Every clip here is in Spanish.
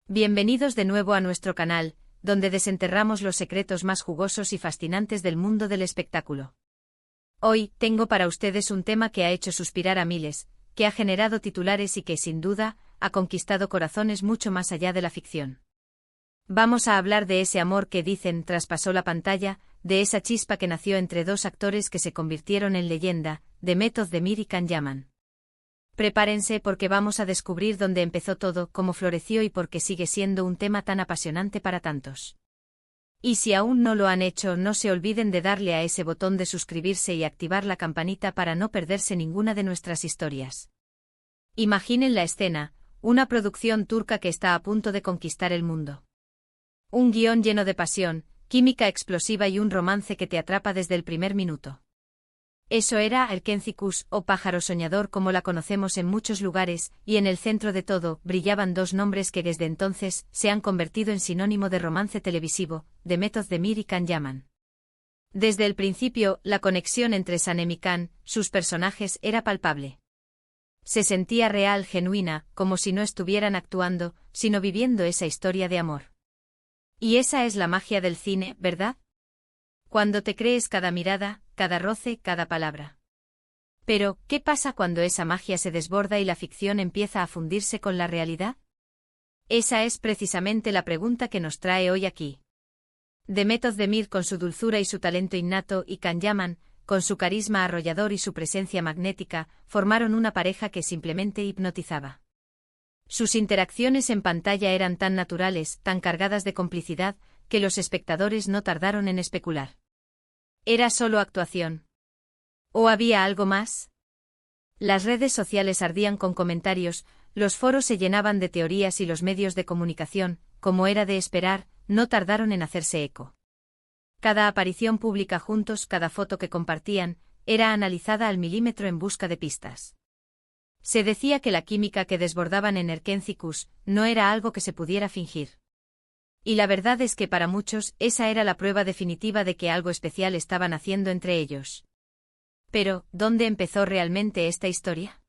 Bienvenidos de nuevo a nuestro canal, donde desenterramos los secretos más jugosos y fascinantes del mundo del espectáculo. Hoy, tengo para ustedes un tema que ha hecho suspirar a miles, que ha generado titulares y que, sin duda, ha conquistado corazones mucho más allá de la ficción. Vamos a hablar de ese amor que dicen traspasó la pantalla, de esa chispa que nació entre dos actores que se convirtieron en leyenda, Demet Özdemir y Can Yaman. Prepárense porque vamos a descubrir dónde empezó todo, cómo floreció y por qué sigue siendo un tema tan apasionante para tantos. Y si aún no lo han hecho, no se olviden de darle a ese botón de suscribirse y activar la campanita para no perderse ninguna de nuestras historias. Imaginen la escena, una producción turca que está a punto de conquistar el mundo. Un guión lleno de pasión, química explosiva y un romance que te atrapa desde el primer minuto. Eso era Erkenci o pájaro soñador como la conocemos en muchos lugares, y en el centro de todo brillaban dos nombres que desde entonces se han convertido en sinónimo de romance televisivo, Demet Özdemir y Can Yaman. Desde el principio, la conexión entre Sanem y Can, sus personajes, era palpable. Se sentía real, genuina, como si no estuvieran actuando, sino viviendo esa historia de amor. Y esa es la magia del cine, ¿verdad? Cuando te crees cada mirada, cada roce, cada palabra. Pero, ¿qué pasa cuando esa magia se desborda y la ficción empieza a fundirse con la realidad? Esa es precisamente la pregunta que nos trae hoy aquí. Demet Özdemir con su dulzura y su talento innato y Can Yaman, con su carisma arrollador y su presencia magnética, formaron una pareja que simplemente hipnotizaba. Sus interacciones en pantalla eran tan naturales, tan cargadas de complicidad, que los espectadores no tardaron en especular. ¿Era solo actuación? ¿O había algo más? Las redes sociales ardían con comentarios, los foros se llenaban de teorías y los medios de comunicación, como era de esperar, no tardaron en hacerse eco. Cada aparición pública juntos, cada foto que compartían, era analizada al milímetro en busca de pistas. Se decía que la química que desbordaban en Erkenci no era algo que se pudiera fingir. Y la verdad es que para muchos esa era la prueba definitiva de que algo especial estaban haciendo entre ellos. Pero, ¿dónde empezó realmente esta historia?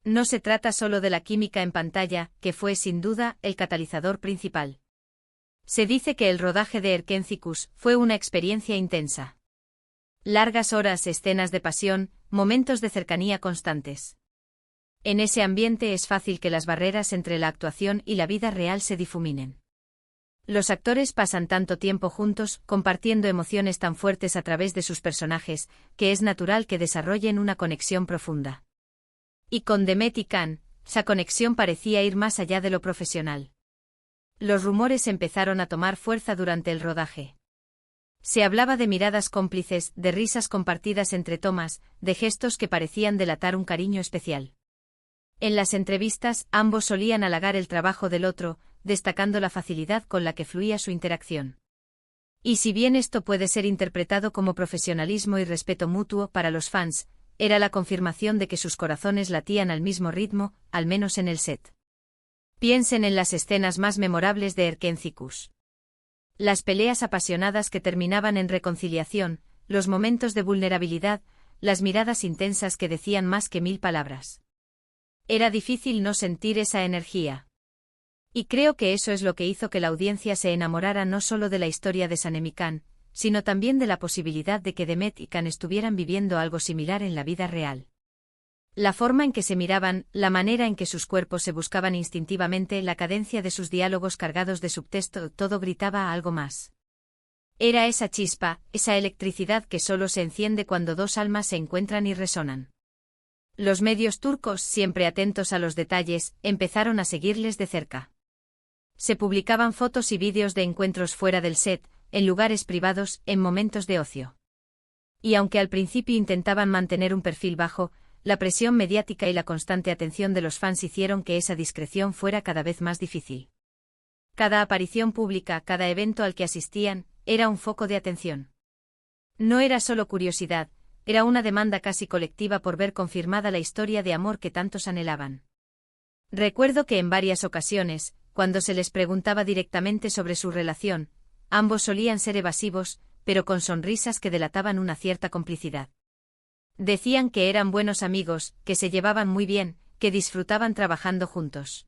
No se trata solo de la química en pantalla, que fue sin duda el catalizador principal. Se dice que el rodaje de Erkenci fue una experiencia intensa. Largas horas, escenas de pasión, momentos de cercanía constantes. En ese ambiente es fácil que las barreras entre la actuación y la vida real se difuminen. Los actores pasan tanto tiempo juntos, compartiendo emociones tan fuertes a través de sus personajes, que es natural que desarrollen una conexión profunda. Y con Demet y Can, esa conexión parecía ir más allá de lo profesional. Los rumores empezaron a tomar fuerza durante el rodaje. Se hablaba de miradas cómplices, de risas compartidas entre tomas, de gestos que parecían delatar un cariño especial. En las entrevistas, ambos solían halagar el trabajo del otro, destacando la facilidad con la que fluía su interacción. Y si bien esto puede ser interpretado como profesionalismo y respeto mutuo para los fans, era la confirmación de que sus corazones latían al mismo ritmo, al menos en el set. Piensen en las escenas más memorables de Erkenci. Las peleas apasionadas que terminaban en reconciliación, los momentos de vulnerabilidad, las miradas intensas que decían más que 1000 palabras. Era difícil no sentir esa energía. Y creo que eso es lo que hizo que la audiencia se enamorara no solo de la historia de Sanem y Can, sino también de la posibilidad de que Demet y Can estuvieran viviendo algo similar en la vida real. La forma en que se miraban, la manera en que sus cuerpos se buscaban instintivamente, la cadencia de sus diálogos cargados de subtexto, todo gritaba algo más. Era esa chispa, esa electricidad que solo se enciende cuando dos almas se encuentran y resonan. Los medios turcos, siempre atentos a los detalles, empezaron a seguirles de cerca. Se publicaban fotos y vídeos de encuentros fuera del set, en lugares privados, en momentos de ocio. Y aunque al principio intentaban mantener un perfil bajo, la presión mediática y la constante atención de los fans hicieron que esa discreción fuera cada vez más difícil. Cada aparición pública, cada evento al que asistían, era un foco de atención. No era solo curiosidad, era una demanda casi colectiva por ver confirmada la historia de amor que tantos anhelaban. Recuerdo que en varias ocasiones, cuando se les preguntaba directamente sobre su relación, ambos solían ser evasivos, pero con sonrisas que delataban una cierta complicidad. Decían que eran buenos amigos, que se llevaban muy bien, que disfrutaban trabajando juntos.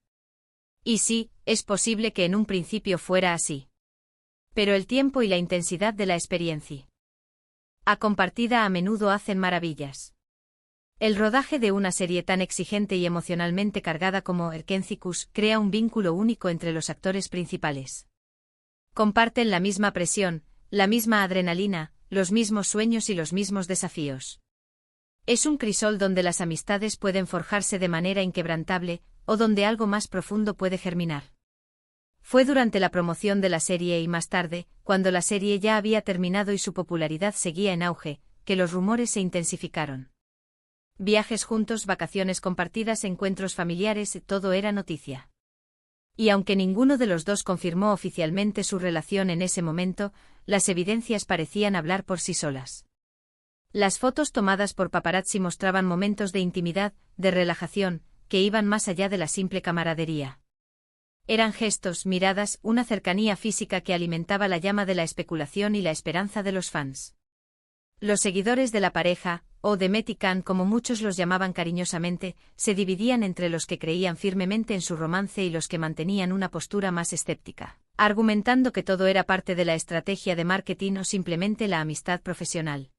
Y sí, es posible que en un principio fuera así. Pero el tiempo y la intensidad de la experiencia compartida a menudo hacen maravillas. El rodaje de una serie tan exigente y emocionalmente cargada como Erkencicus crea un vínculo único entre los actores principales. Comparten la misma presión, la misma adrenalina, los mismos sueños y los mismos desafíos. Es un crisol donde las amistades pueden forjarse de manera inquebrantable, o donde algo más profundo puede germinar. Fue durante la promoción de la serie y más tarde, cuando la serie ya había terminado y su popularidad seguía en auge, que los rumores se intensificaron. Viajes juntos, vacaciones compartidas, encuentros familiares, todo era noticia. Y aunque ninguno de los dos confirmó oficialmente su relación en ese momento, las evidencias parecían hablar por sí solas. Las fotos tomadas por paparazzi mostraban momentos de intimidad, de relajación, que iban más allá de la simple camaradería. Eran gestos, miradas, una cercanía física que alimentaba la llama de la especulación y la esperanza de los fans. Los seguidores de la pareja, o de Met y Can como muchos los llamaban cariñosamente, se dividían entre los que creían firmemente en su romance y los que mantenían una postura más escéptica, argumentando que todo era parte de la estrategia de marketing o simplemente la amistad profesional.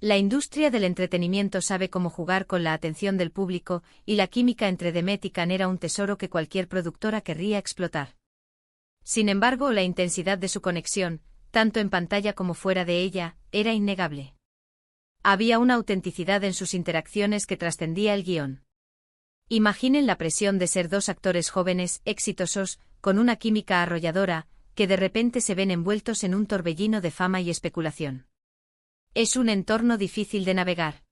La industria del entretenimiento sabe cómo jugar con la atención del público, y la química entre Demet y Can era un tesoro que cualquier productora querría explotar. Sin embargo, la intensidad de su conexión, tanto en pantalla como fuera de ella, era innegable. Había una autenticidad en sus interacciones que trascendía el guión. Imaginen la presión de ser dos actores jóvenes, exitosos, con una química arrolladora, que de repente se ven envueltos en un torbellino de fama y especulación. Es un entorno difícil de navegar.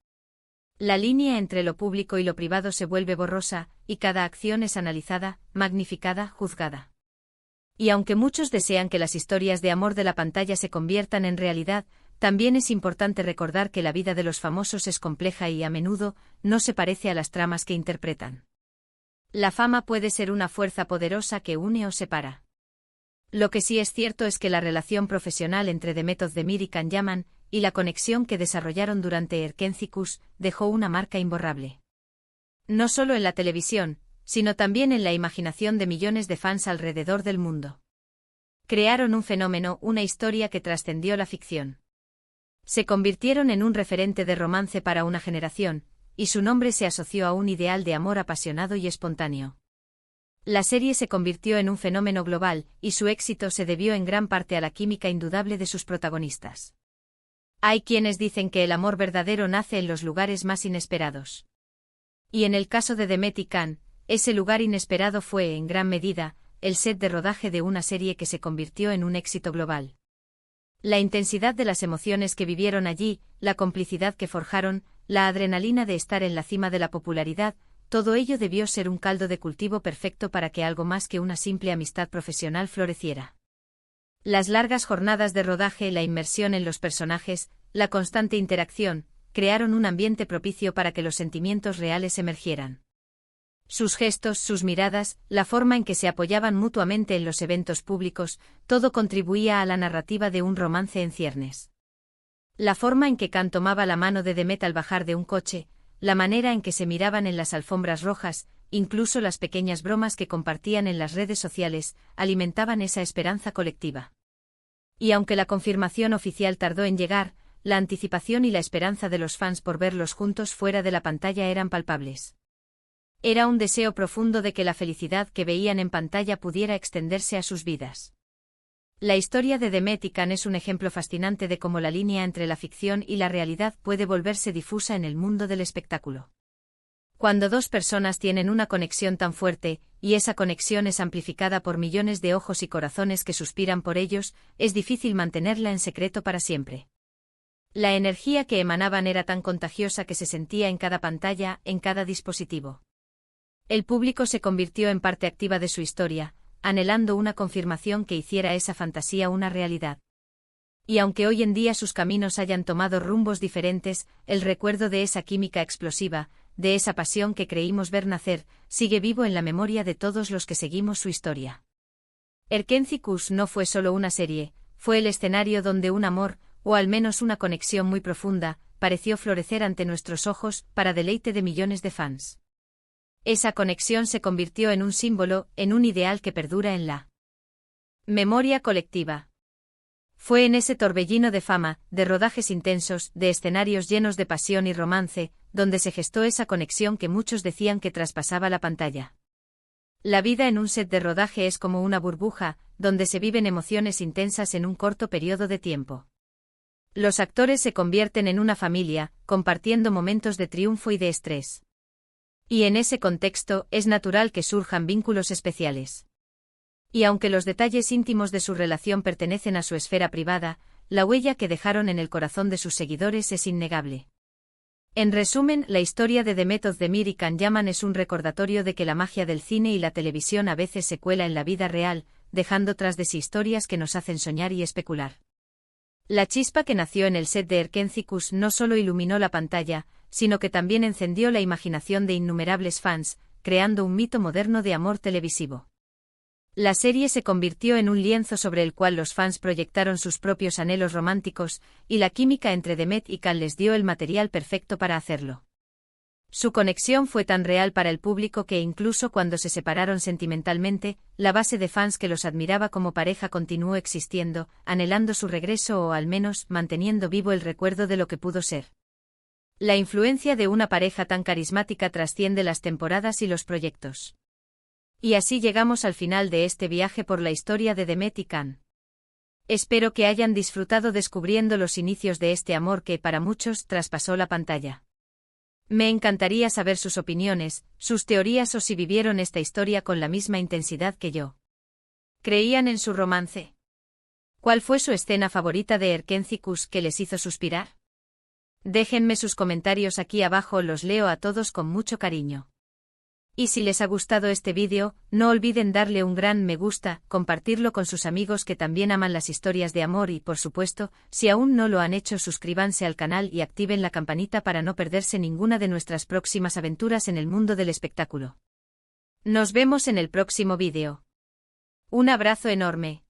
La línea entre lo público y lo privado se vuelve borrosa, y cada acción es analizada, magnificada, juzgada. Y aunque muchos desean que las historias de amor de la pantalla se conviertan en realidad, también es importante recordar que la vida de los famosos es compleja y, a menudo, no se parece a las tramas que interpretan. La fama puede ser una fuerza poderosa que une o separa. Lo que sí es cierto es que la relación profesional entre Demet Özdemir y Can Yaman, y la conexión que desarrollaron durante Erkencicus, dejó una marca imborrable. No solo en la televisión, sino también en la imaginación de millones de fans alrededor del mundo. Crearon un fenómeno, una historia que trascendió la ficción. Se convirtieron en un referente de romance para una generación, y su nombre se asoció a un ideal de amor apasionado y espontáneo. La serie se convirtió en un fenómeno global, y su éxito se debió en gran parte a la química indudable de sus protagonistas. Hay quienes dicen que el amor verdadero nace en los lugares más inesperados. Y en el caso de Demet y Can, ese lugar inesperado fue, en gran medida, el set de rodaje de una serie que se convirtió en un éxito global. La intensidad de las emociones que vivieron allí, la complicidad que forjaron, la adrenalina de estar en la cima de la popularidad, todo ello debió ser un caldo de cultivo perfecto para que algo más que una simple amistad profesional floreciera. Las largas jornadas de rodaje, la inmersión en los personajes, la constante interacción, crearon un ambiente propicio para que los sentimientos reales emergieran. Sus gestos, sus miradas, la forma en que se apoyaban mutuamente en los eventos públicos, todo contribuía a la narrativa de un romance en ciernes. La forma en que Can tomaba la mano de Demet al bajar de un coche, la manera en que se miraban en las alfombras rojas, incluso las pequeñas bromas que compartían en las redes sociales, alimentaban esa esperanza colectiva. Y aunque la confirmación oficial tardó en llegar, la anticipación y la esperanza de los fans por verlos juntos fuera de la pantalla eran palpables. Era un deseo profundo de que la felicidad que veían en pantalla pudiera extenderse a sus vidas. La historia de Demet y Can es un ejemplo fascinante de cómo la línea entre la ficción y la realidad puede volverse difusa en el mundo del espectáculo. Cuando dos personas tienen una conexión tan fuerte, y esa conexión es amplificada por millones de ojos y corazones que suspiran por ellos, es difícil mantenerla en secreto para siempre. La energía que emanaban era tan contagiosa que se sentía en cada pantalla, en cada dispositivo. El público se convirtió en parte activa de su historia, anhelando una confirmación que hiciera esa fantasía una realidad. Y aunque hoy en día sus caminos hayan tomado rumbos diferentes, el recuerdo de esa química explosiva, de esa pasión que creímos ver nacer, sigue vivo en la memoria de todos los que seguimos su historia. Erkencicus no fue solo una serie, fue el escenario donde un amor, o al menos una conexión muy profunda, pareció florecer ante nuestros ojos, para deleite de millones de fans. Esa conexión se convirtió en un símbolo, en un ideal que perdura en la memoria colectiva. Fue en ese torbellino de fama, de rodajes intensos, de escenarios llenos de pasión y romance, donde se gestó esa conexión que muchos decían que traspasaba la pantalla. La vida en un set de rodaje es como una burbuja, donde se viven emociones intensas en un corto periodo de tiempo. Los actores se convierten en una familia, compartiendo momentos de triunfo y de estrés. Y en ese contexto, es natural que surjan vínculos especiales. Y aunque los detalles íntimos de su relación pertenecen a su esfera privada, la huella que dejaron en el corazón de sus seguidores es innegable. En resumen, la historia de Demet Özdemir y Can Yaman es un recordatorio de que la magia del cine y la televisión a veces se cuela en la vida real, dejando tras de sí historias que nos hacen soñar y especular. La chispa que nació en el set de Erkenzicus no solo iluminó la pantalla, sino que también encendió la imaginación de innumerables fans, creando un mito moderno de amor televisivo. La serie se convirtió en un lienzo sobre el cual los fans proyectaron sus propios anhelos románticos, y la química entre Demet y Can les dio el material perfecto para hacerlo. Su conexión fue tan real para el público que incluso cuando se separaron sentimentalmente, la base de fans que los admiraba como pareja continuó existiendo, anhelando su regreso o al menos manteniendo vivo el recuerdo de lo que pudo ser. La influencia de una pareja tan carismática trasciende las temporadas y los proyectos. Y así llegamos al final de este viaje por la historia de Demet y Can. Espero que hayan disfrutado descubriendo los inicios de este amor que, para muchos, traspasó la pantalla. Me encantaría saber sus opiniones, sus teorías o si vivieron esta historia con la misma intensidad que yo. ¿Creían en su romance? ¿Cuál fue su escena favorita de Erkenzicus que les hizo suspirar? Déjenme sus comentarios aquí abajo, los leo a todos con mucho cariño. Y si les ha gustado este vídeo, no olviden darle un gran me gusta, compartirlo con sus amigos que también aman las historias de amor y, por supuesto, si aún no lo han hecho, suscríbanse al canal y activen la campanita para no perderse ninguna de nuestras próximas aventuras en el mundo del espectáculo. Nos vemos en el próximo vídeo. Un abrazo enorme.